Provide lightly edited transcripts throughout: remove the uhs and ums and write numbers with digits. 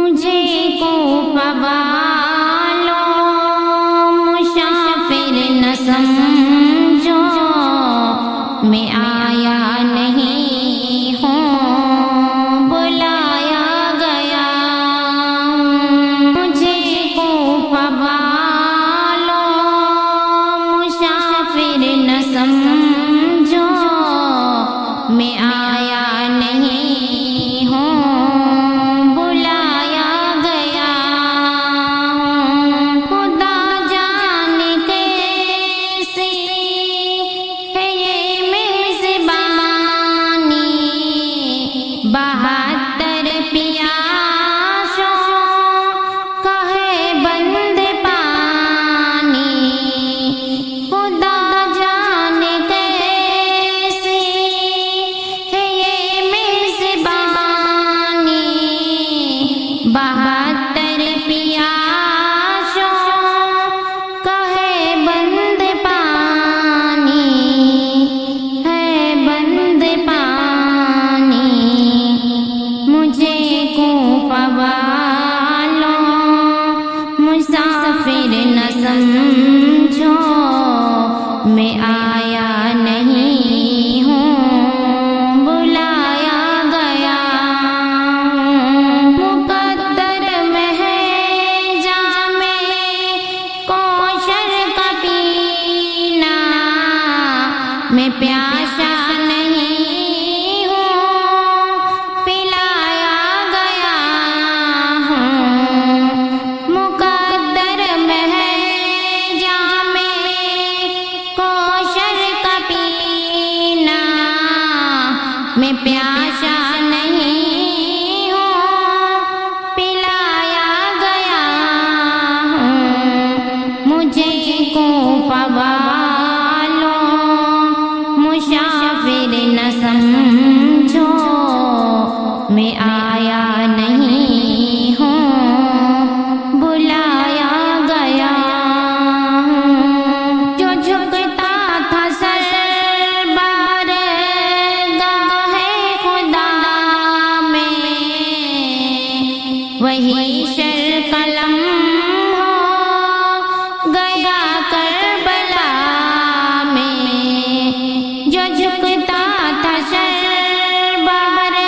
مجھے کوفہ والوں مسافر نہ سمجھو، میں آیا نہیں ہوں بلایا گیا ہوں۔ مجھے کوفہ والوں مسافر نہ سمجھو، میں آیا نہیں ہوں بلایا گیا ہوں۔ خدا جانے کیسی ہے یہ میزبانی، بہتر پیاسوں کا ہے بند پانی۔ خدا جانے کیسی ہے یہ میزبانی، بہتر پیاسوں کا ہے بند پانی، ہے بند پانی۔ مجھے کوفہ والوں مسافر نہ سمجھو، میں آیا نہیں ہوں بلایا گیا ہوں۔ مقدر میں ہے جام کوثر کا پینا، میں پیاسا نہیں ہوں پلایا گیا ہوں۔ مقدر میں ہے جام کوثر کا پینا، میں پیاسا نہیں ہوں پلایا گیا ہوں۔ مجھے کوفہ والوں مسافر نہ سمجھو، میں آیا نہیں ہوں بلایا گیا ہوں۔ جو جھکتا تھا سر بارگاہ خدا میں، وہی شر قلم ہو گیا کربلا میں۔ جو جھکتا تھا سر بارگاہ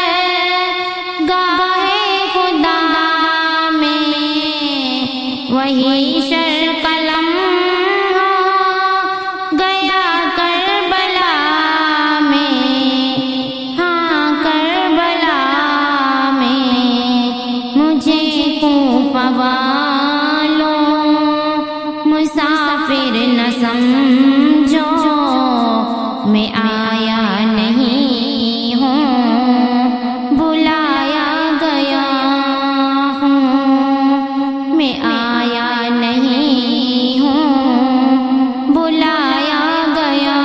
خدا میں، وہی شر قلم ہو گیا کربلا میں، ہاں کربلا میں۔ مجھے کوفہ والوں مسافر نہ سمجھو، میں آیا نہیں ہوں بلایا گیا ہوں۔ میں آیا نہیں ہوں بلایا گیا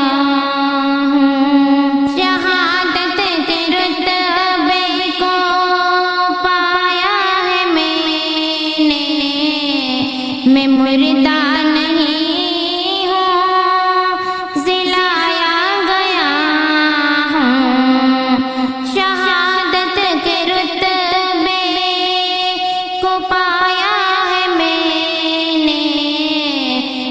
ہوں۔ شہادت کے رتبے کو پایا ہے میں نے، میں مردہ نہیں ہوں زلایا گیا ہوں۔ شہادت کے رتبے کو پایا ہے میں نے،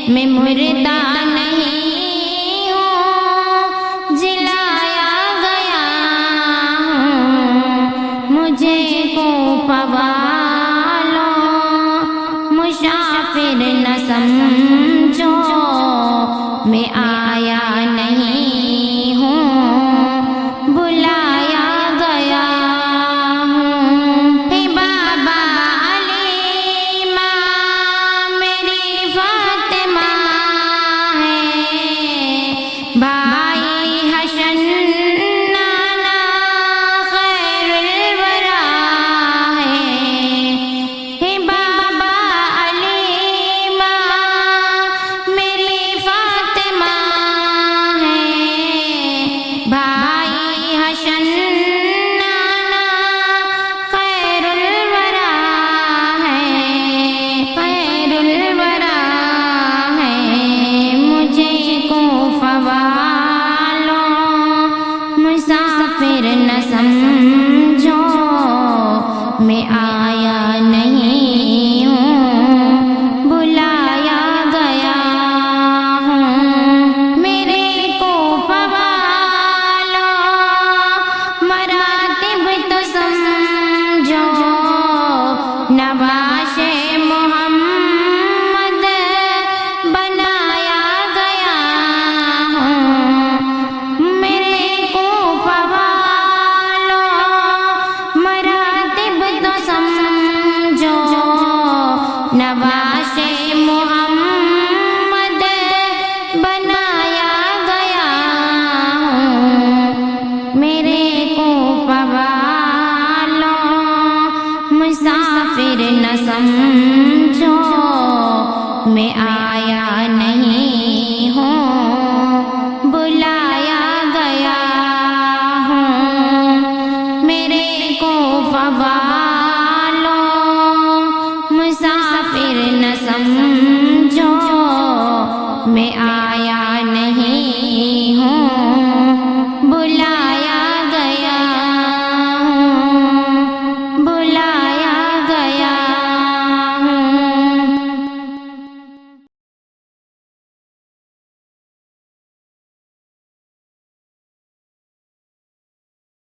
میں مردہ نہیں ہوں جلایا گیا ہوں۔ مجھے کوفہ والوں مسافر نہ سمجھو، میں آیا نہیں ہوں بلایا گیا ہوں۔ اے بابا علی ماں میری فاطمہ ہے، بھائی حسن نانا خیر الورا ہے۔ اے بابا علی ماں میری فاطمہ مسافر نہ سمجھو میں آیا نہیں ہوں بلایا گیا ہوں میرے کوفہ والوں مسافر نہ سمجھو میں آیا